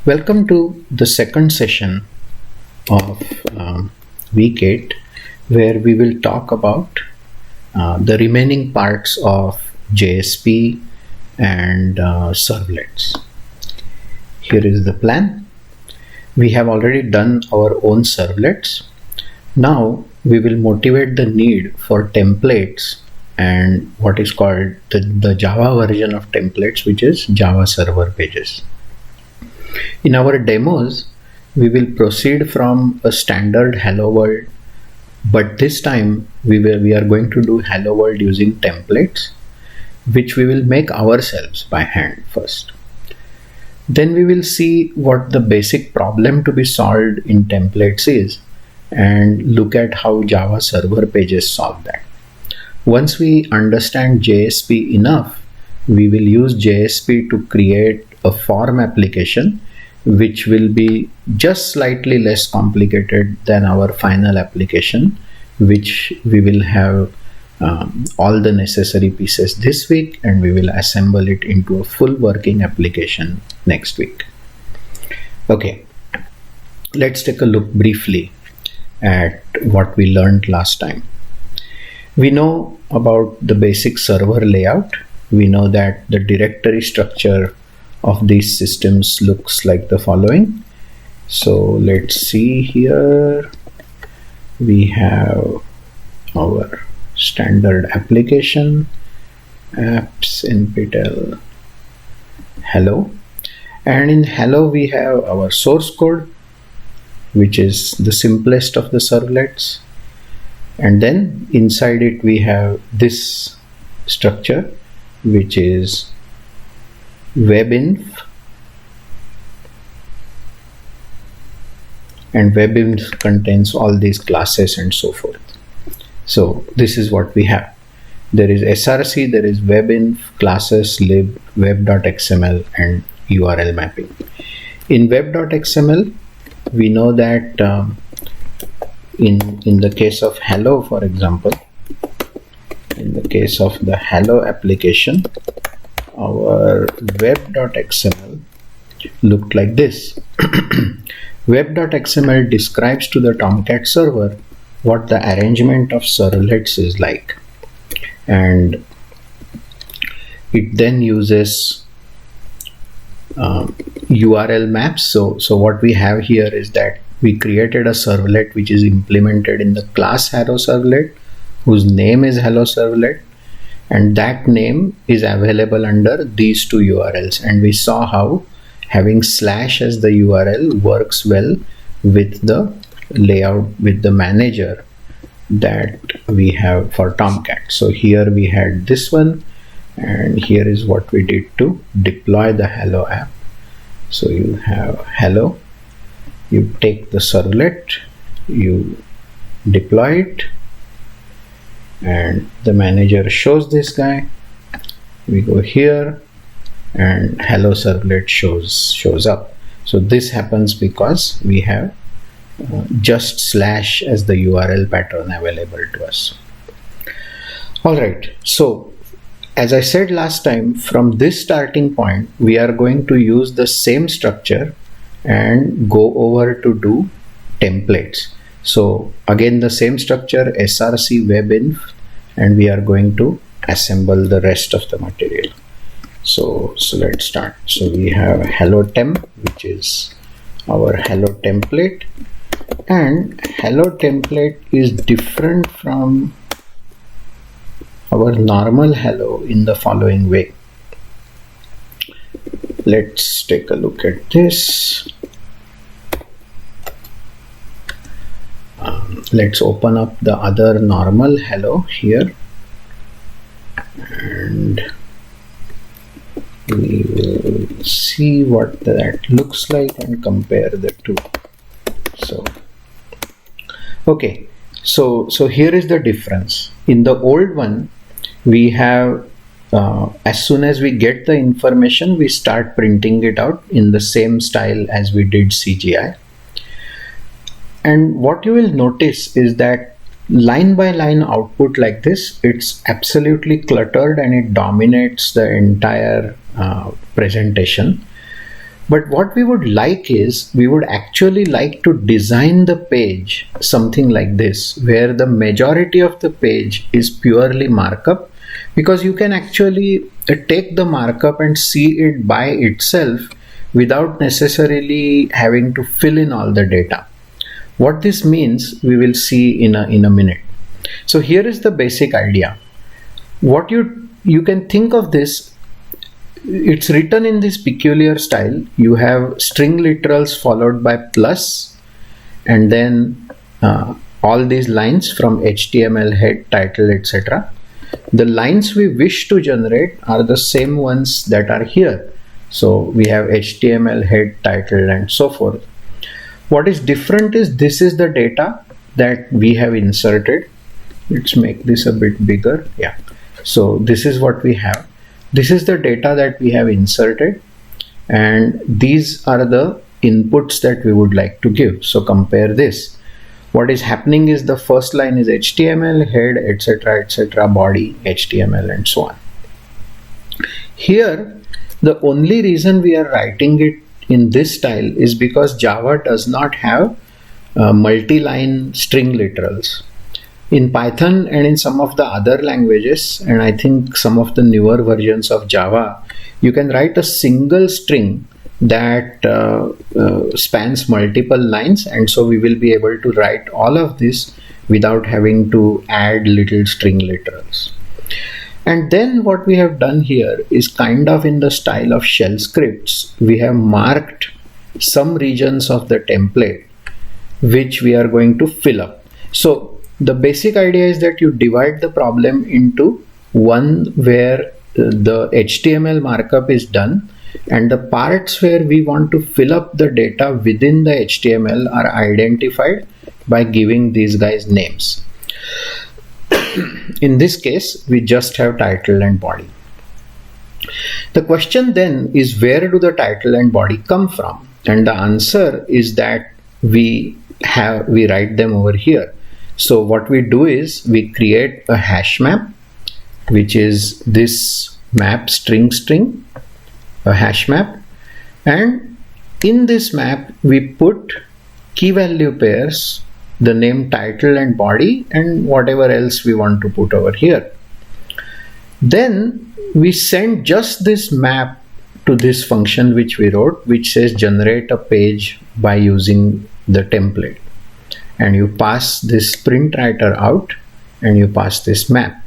Welcome to the second session of week 8, where we will talk about the remaining parts of JSP and servlets. Here is the plan. We have already done our own servlets. Now we will motivate the need for templates and what is called the Java version of templates, which is Java server pages. In our demos, we will proceed from a standard hello world, but this time we are going to do hello world using templates, which we will make ourselves by hand first. Then we will see what the basic problem to be solved in templates is and look at how Java server pages solve that. Once we understand JSP enough, we will use JSP to create a form application which will be just slightly less complicated than our final application, which we will have all the necessary pieces this week, and we will assemble it into a full working application next week. Okay, let's take a look briefly at what we learned last time. We know about the basic server layout. We know that the directory structure of these systems looks like the following. So let's see here. We have our standard application, apps, NPTEL, hello. And in hello, we have our source code, which is the simplest of the servlets. And then inside it, we have this structure, which is webinf, and webinf contains all these classes and so forth. So this is what we have. There is src, there is webinf, classes, lib, web.xml, and URL mapping. In web.xml, we know that in the case of hello, for example, in the case of the hello application, our web.xml looked like this. Web.xml describes to the Tomcat server what the arrangement of servlets is like, and it then uses URL maps. So what we have here is that we created a servlet which is implemented in the class hello servlet, whose name is hello servlet, and that name is available under these two URLs. And we saw how having slash as the URL works well with the layout, with the manager that we have for Tomcat. So here we had this one, and here is what we did to deploy the hello app. So you have hello, you take the servlet, you deploy it, and the manager shows this guy. We go here and hello servlet shows up. So this happens because we have just slash as the URL pattern available to us. Alright, so as I said last time, from this starting point we are going to use the same structure and go over to do templates. So again, the same structure, src, webinf, and we are going to assemble the rest of the material. So let's start. So we have hello temp, which is our hello template, and hello template is different from our normal hello in the following way. Let's take a look at this. Let's open up the other normal hello here, and we will see what that looks like and compare the two. So okay, so here is the difference. In the old one, we have as soon as we get the information, we start printing it out in the same style as we did CGI. And what you will notice is that line by line output like this, it's absolutely cluttered and it dominates the entire presentation. But what we would like is, we would actually like to design the page something like this, where the majority of the page is purely markup, because you can actually take the markup and see it by itself without necessarily having to fill in all the data. What this means, we will see in a minute. So here is the basic idea. What you can think of this, it's written in this peculiar style. You have string literals followed by plus, and then all these lines from HTML, head, title, etc. The lines we wish to generate are the same ones that are here. So we have HTML, head, title, and so forth. What is different is, this is the data that we have inserted. Let's make this a bit bigger. Yeah. So this is what we have. This is the data that we have inserted, and these are the inputs that we would like to give. So compare this. What is happening is, the first line is HTML, head, etc., etc., body, HTML, and so on. Here, the only reason we are writing it in this style is because Java does not have multi-line string literals. In Python and in some of the other languages, and I think some of the newer versions of Java, you can write a single string that spans multiple lines, and so we will be able to write all of this without having to add little string literals. And then what we have done here is kind of in the style of shell scripts. We have marked some regions of the template which we are going to fill up. So the basic idea is that you divide the problem into one where the HTML markup is done, and the parts where we want to fill up the data within the HTML are identified by giving these guys names. In this case, we just have title and body. The question then is, where do the title and body come from? And the answer is that we write them over here. So what we do is, we create a hash map, which is this map string, a hash map, and in this map we put key value pairs, the name title and body, and whatever else we want to put over here. Then we send just this map to this function which we wrote, which says generate a page by using the template. And you pass this print writer out, and you pass this map.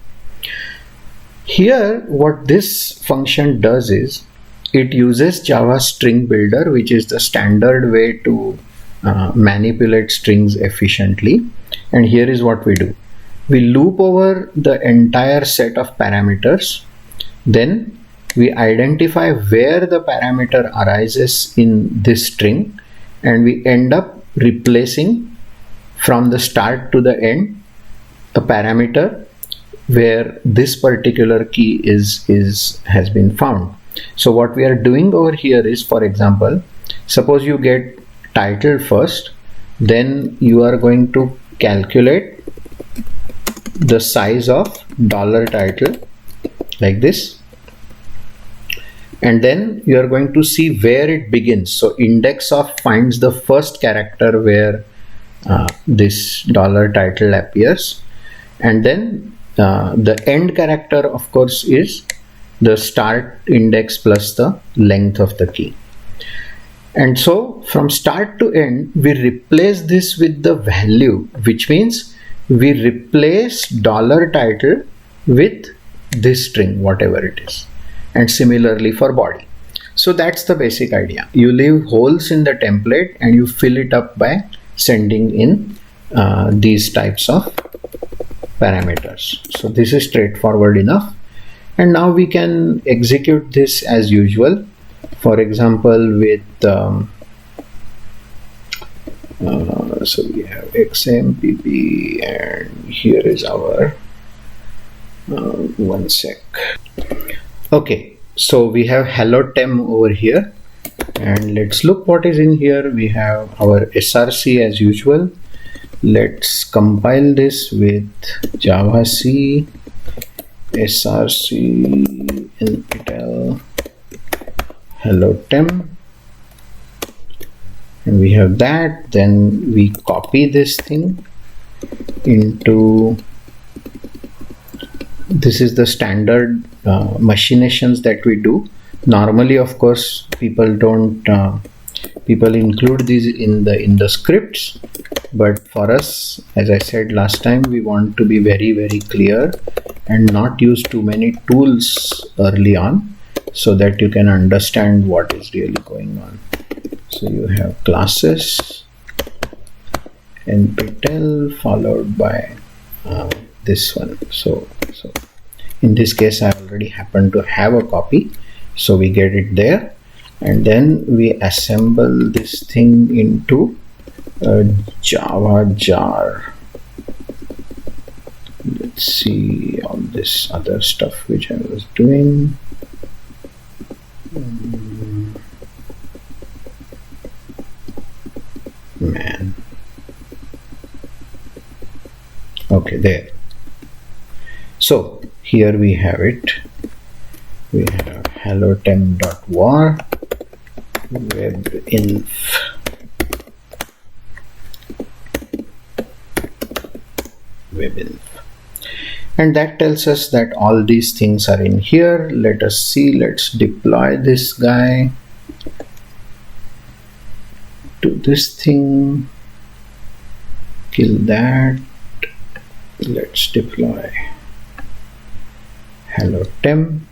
Here, what this function does is, it uses Java string builder, which is the standard way to manipulate strings efficiently. And here is what we do. We loop over the entire set of parameters. Then we identify where the parameter arises in this string, and we end up replacing from the start to the end a parameter where this particular key has been found. So what we are doing over here is, for example, suppose you get title first, then you are going to calculate the size of $title like this, and then you are going to see where it begins. So index of finds the first character where this $title appears, and then the end character, of course, is the start index plus the length of the key. And so from start to end, we replace this with the value, which means we replace $title with this string, whatever it is. And similarly for body. So that's the basic idea. You leave holes in the template and you fill it up by sending in these types of parameters. So this is straightforward enough. And now we can execute this as usual. For example, with so we have XMPP, and here is our one sec. Okay, so we have hello tem over here, and let's look what is in here. We have our src as usual. Let's compile this with Java C src nptel hello tem. and we have that. Then we copy this thing into, this is the standard machinations that we do. Normally, of course, people don't people include these in the scripts, but for us, as I said last time, we want to be very clear and not use too many tools early on, so that you can understand what is really going on. So you have classes, NPTEL, followed by this one. So in this case, I already happen to have a copy, so we get it there, and then we assemble this thing into a Java jar. Let's see all this other stuff which I was doing. Man. Okay, there. So here we have it. We have hello-temp.var, webinf, and that tells us that all these things are in here. Let us see. Let's deploy this guy to this thing. Kill that. Let's deploy hello temp.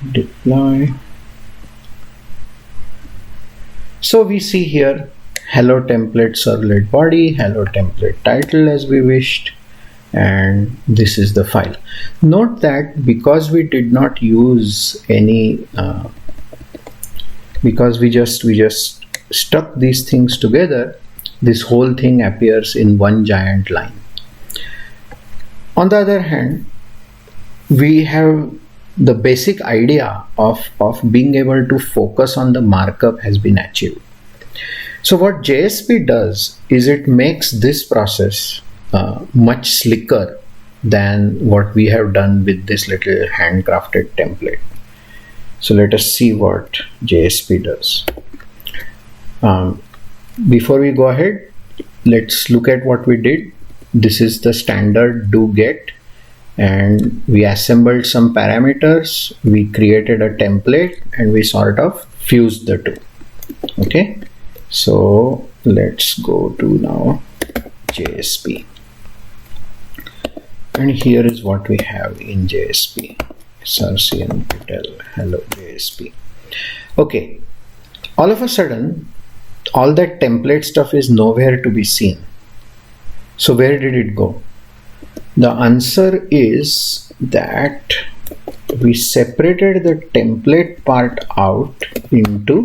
Deploy. So we see here hello template servlet body, hello template title as we wished, and this is the file. Note that because we did not use any because we just stuck these things together, this whole thing appears in one giant line. On the other hand, we have the basic idea of being able to focus on the markup has been achieved. So what JSP does is it makes this process much slicker than what we have done with this little handcrafted template. So let us see what JSP does. Before we go ahead, let's look at what we did. This is the standard do get, and we assembled some parameters, we created a template, and we sort of fused the two. Okay, so let's go to now JSP, and here is what we have in JSP. src NPTEL hello JSP. Okay, all of a sudden all that template stuff is nowhere to be seen. So where did it go? The answer is that we separated the template part out into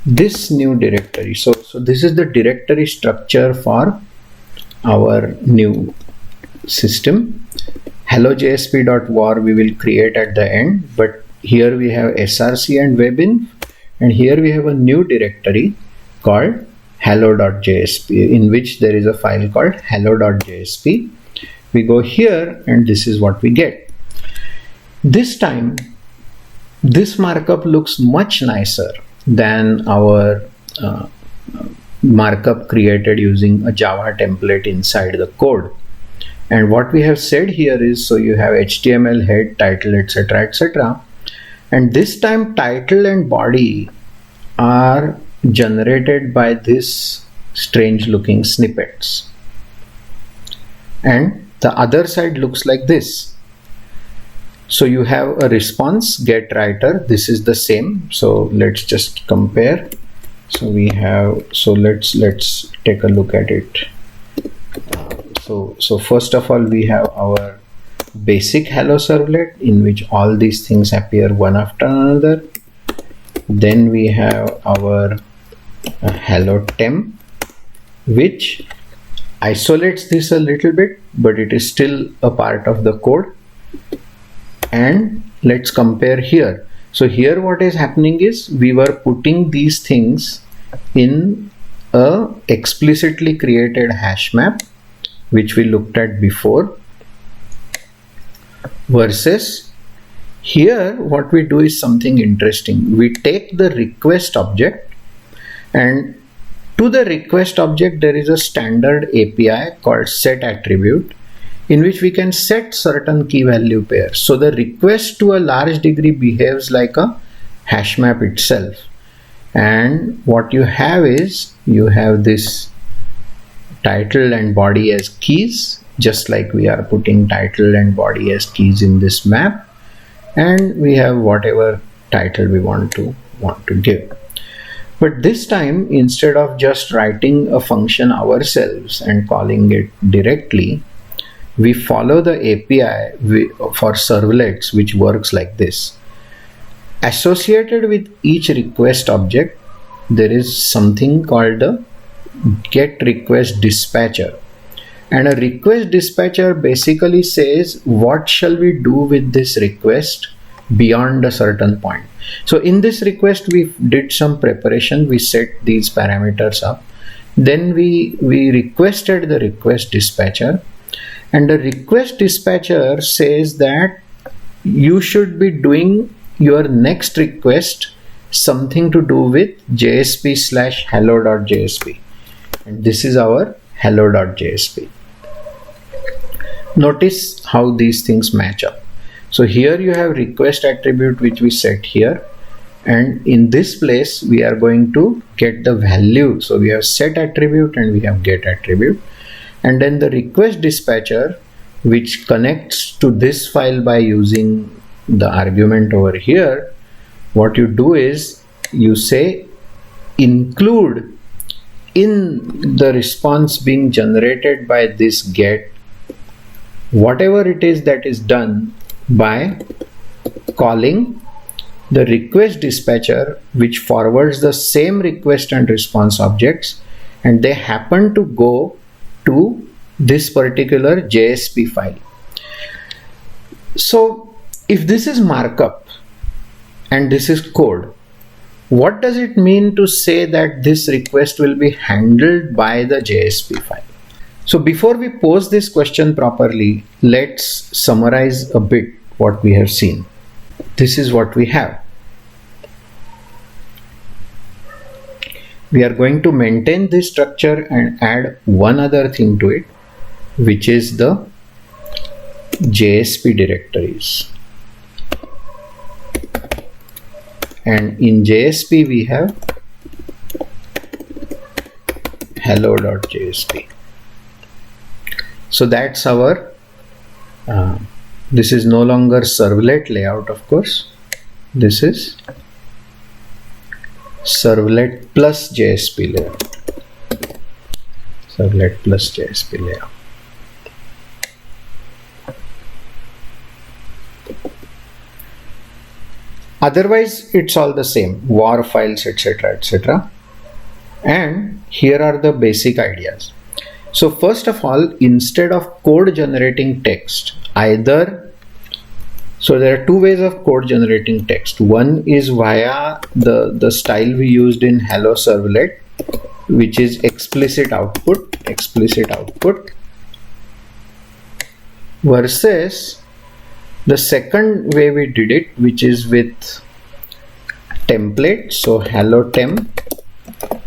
this new directory. So this is the directory structure for our new system. hello.jsp.var we will create at the end, but here we have src and webinf, and here we have a new directory called hello.jsp, in which there is a file called hello.jsp. We go here and this is what we get. This time this markup looks much nicer than our markup created using a Java template inside the code. And what we have said here is, so you have HTML head, title, etc, etc, and this time title and body are generated by this strange looking snippets, and the other side looks like this. So you have a response get writer, this is the same. So let's just compare. So we have, so let's take a look at it. So first of all, we have our basic hello servlet in which all these things appear one after another. Then we have our hello temp, which isolates this a little bit, but it is still a part of the code. And let's compare here. So here what is happening is we were putting these things in a explicitly created hash map, which we looked at before, versus here what we do is something interesting. We take the request object, and to the request object there is a standard API called set attribute, in which we can set certain key value pairs. So the request to a large degree behaves like a hash map itself, and what you have is you have this title and body as keys, just like we are putting title and body as keys in this map, and we have whatever title we want to give. But this time, instead of just writing a function ourselves and calling it directly, we follow the API for servlets, which works like this. Associated with each request object, there is something called the get request dispatcher. And a request dispatcher basically says what shall we do with this request beyond a certain point. So in this request we did some preparation, we set these parameters up, then we requested the request dispatcher, and the request dispatcher says that you should be doing your next request something to do with JSP/hello.jsp, and this is our hello.jsp. Notice how these things match up. So here you have request attribute which we set here, and in this place we are going to get the value. So we have set attribute and we have get attribute, and then the request dispatcher, which connects to this file by using the argument over here. What you do is you say include in the response being generated by this get whatever it is that is done by calling the request dispatcher, which forwards the same request and response objects, and they happen to go to this particular JSP file. So if this is markup and this is code, what does it mean to say that this request will be handled by the JSP file? So before we pose this question properly, let's summarize a bit what we have seen. This is what we have. We are going to maintain this structure and add one other thing to it, which is the JSP directories. And in JSP we have hello.jsp. So that's our this is no longer servlet layout, of course. This is servlet plus JSP layout. Servlet plus JSP layout. Otherwise it's all the same, war files, etc., etc. And here are the basic ideas. So first of all, instead of code generating text, so there are two ways of code generating text. One is via the style we used in hello servlet, which is explicit output, versus the second way we did it, which is with template. So hello temp,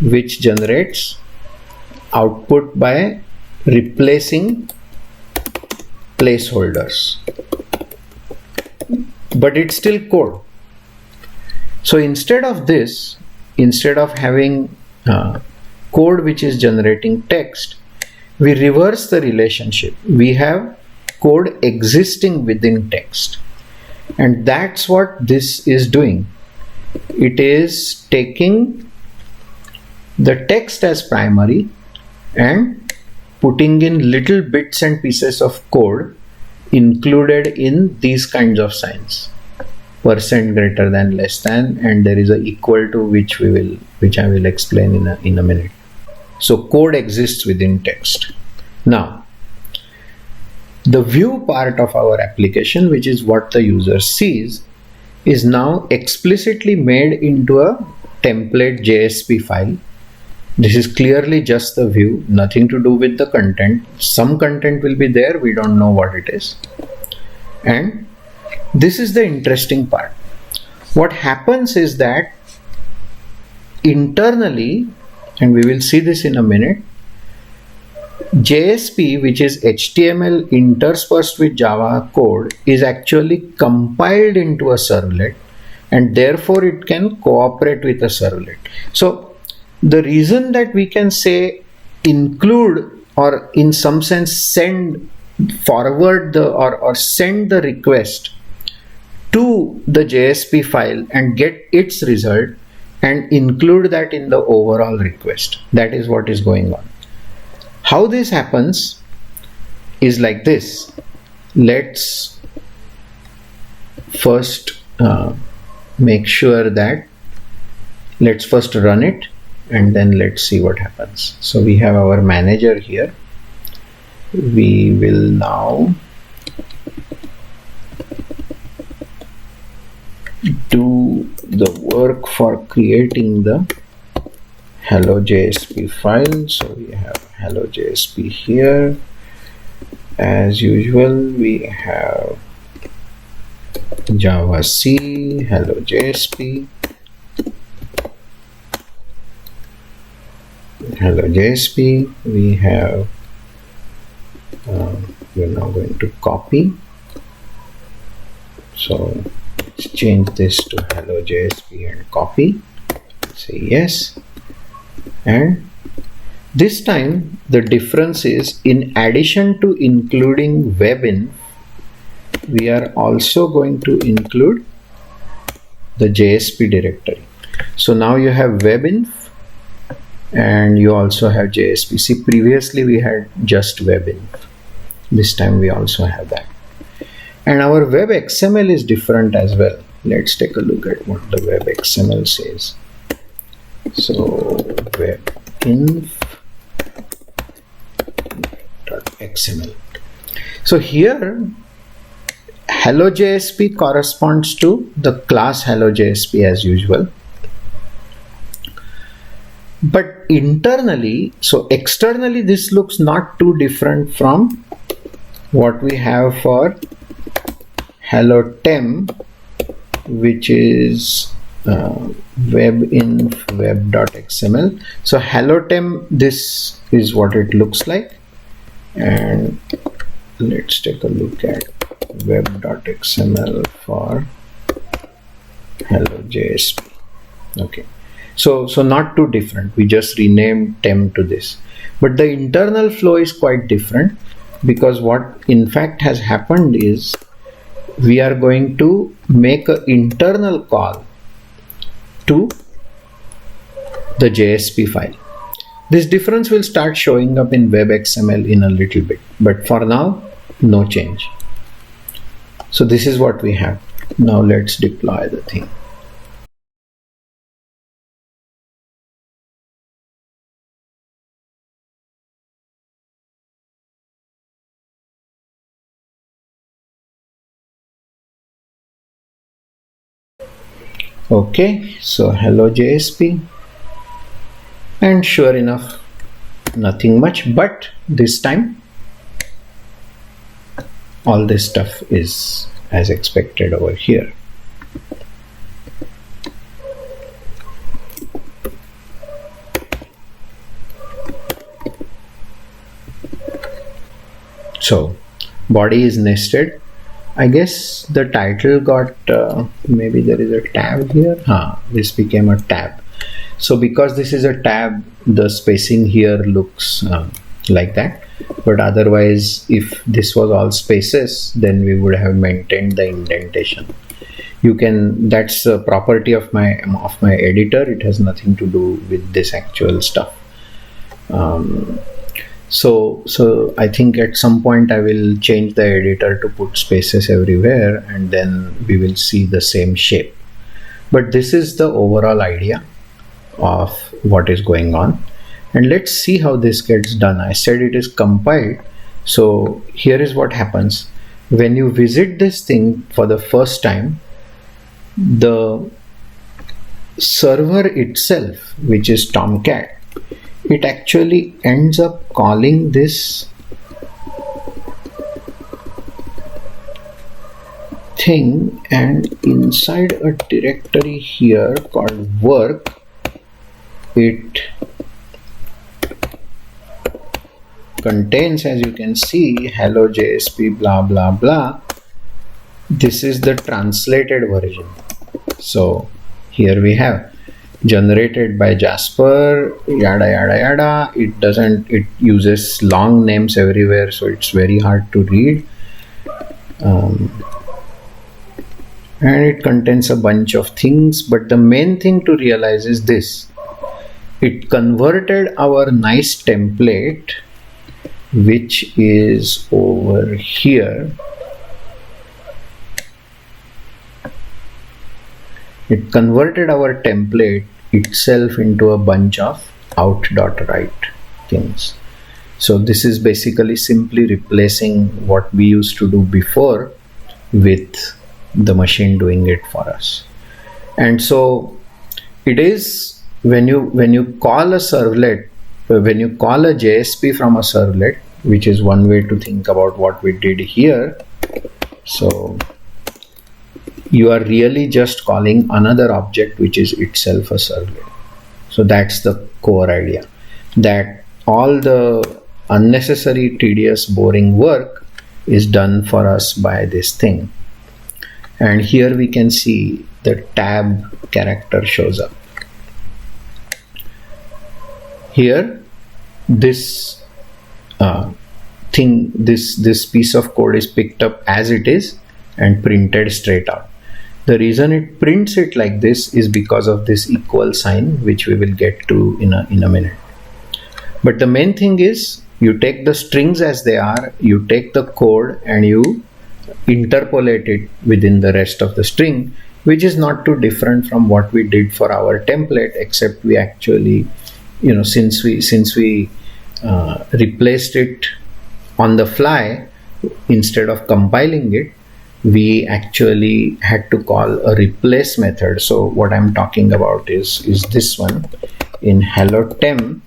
which generates output by replacing placeholders, but it's still code. So instead of this, instead of having code which is generating text, we reverse the relationship. We have code existing within text, and that's what this is doing. It is taking the text as primary and putting in little bits and pieces of code included in these kinds of signs, percent greater than, less than, and there is a equal to, which I will explain in a minute. So code exists within text. Now the view part of our application, which is what the user sees, is now explicitly made into a template JSP file, This is clearly just the view, nothing to do with the content. Some content will be there, we don't know what it is. And this is the interesting part. What happens is that internally, and we will see this in a minute, JSP, which is HTML interspersed with Java code, is actually compiled into a servlet, and therefore it can cooperate with a servlet. So the reason that we can say include, or in some sense send forward the or send the request to the JSP file and get its result and include that in the overall request, that is what is going on. How this happens is like this. Let's first make sure that, let's first run it and then let's see what happens. So we have our manager here. We will now do the work for creating the hello.jsp file. So we have hello.jsp here. As usual, we have Java C, hello.jsp, hello.jsp. We have we're now going to copy. So let's change this to hello.jsp and copy. Say yes. And this time the difference is, in addition to including webinf, we are also going to include the JSP directory. So now you have webinf and you also have JSP. See, previously we had just webinf. This time we also have that. And our web XML is different as well. Let's take a look at what the web XML says. So webinf.xml. So here hello.jsp corresponds to the class hello.jsp as usual. But internally, so externally, this looks not too different from what we have for hello.temp, which is webinf web.xml. So hello.temp, this is what it looks like. And let's take a look at web.xml for hello.jsp. Okay. So not too different. We just renamed temp to this. But the internal flow is quite different, because what in fact has happened is we are going to make an internal call to the JSP file. This difference will start showing up in web XML in a little bit, but for now, no change. So this is what we have. Now let's deploy the thing. Okay, so hello JSP, and sure enough, nothing much, but this time all this stuff is as expected over here. So body is nested. I guess the title got, maybe there is a tab here. This became a tab. So because this is a tab, the spacing here looks like that. But otherwise, if this was all spaces, then we would have maintained the indentation. You can, that's a property of my editor. It has nothing to do with this actual stuff. So I think at some point I will change the editor to put spaces everywhere, and then we will see the same shape. But this is the overall idea of what is going on. And let's see how this gets done. I said it is compiled. So here is what happens. When you visit this thing for the first time, the server itself, which is Tomcat, it actually ends up calling this thing, and inside a directory here called work, it contains, as you can see, hello JSP blah blah blah. This is the translated version. So here we have generated by Jasper, yada yada yada. It uses long names everywhere, so it's very hard to read. And it contains a bunch of things, but the main thing to realize is this: it converted our nice template, which is over here. It converted our template itself into a bunch of out.write things. So this is basically simply replacing what we used to do before with the machine doing it for us. And so it is when you call a servlet, when you call a JSP from a servlet, which is one way to think about what we did here. So you are really just calling another object which is itself a servlet. So that's the core idea, that all the unnecessary, tedious, boring work is done for us by this thing. And here we can see the tab character shows up. Here this this piece of code is picked up as it is and printed straight out. The reason it prints it like this is because of this equal sign, which we will get to in a minute. But the main thing is, you take the strings as they are, you take the code and you interpolate it within the rest of the string, which is not too different from what we did for our template, except we actually, since we replaced it on the fly instead of compiling it, we actually had to call a replace method. So what I'm talking about is this one in hello-tem.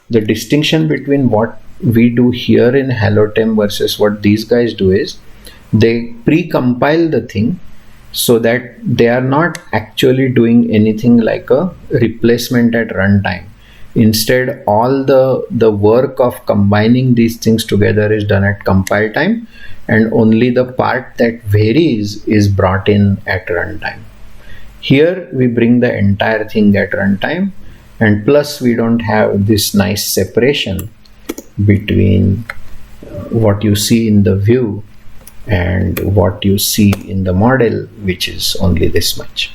The distinction between what we do here in hello-tem versus what these guys do is they pre-compile the thing so that they are not actually doing anything like a replacement at runtime. Instead, all the work of combining these things together is done at compile time, and only the part that varies is brought in at runtime. Here we bring the entire thing at runtime, and plus we don't have this nice separation between what you see in the view and what you see in the model, which is only this much.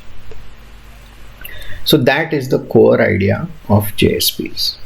So that is the core idea of JSPs.